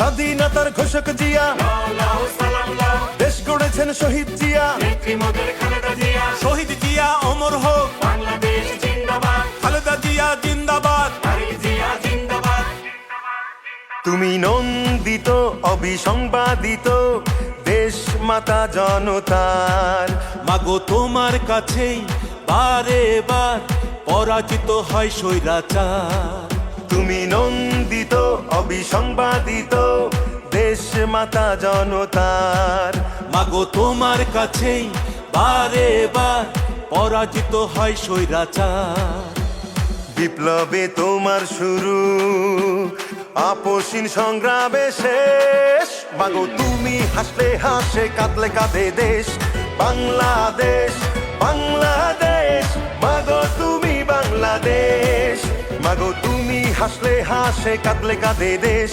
স্বাধীনতার ঘোষক জিয়া, দেশ গড়েছেন শহীদ জিয়া, শহীদ জিয়া অমর হোক, বাংলাদেশ জিন্দাবাদ, খালেদা জিয়া জিন্দাবাদ। তারেক জিয়া জিন্দাবাদ। তুমি নন্দিত অবিসংবাদিত দেশ মাতা জনতার। মাগো তোমার কাছেই বারে বার পরাজিত হয় স্বৈরাচার। তুমি নন্দিত অবিসংবাদিত দেশ মাতা জনতার। মাগো তোমার কাছেই বারে বার পরাজিত হয় স্বৈরাচার। বিপ্লবে তোমার শুরু, আপসীন সংগ্রামে শেষ। মাগো তুমি হাসলে হাসে, কাঁদলে কাঁদে দেশ বাংলাদেশ, বাংলাদেশ। মাগো তুমি বাংলাদেশ, মাগো তুমি হাসলে হাসে, কাঁদলে কাঁদে দেশ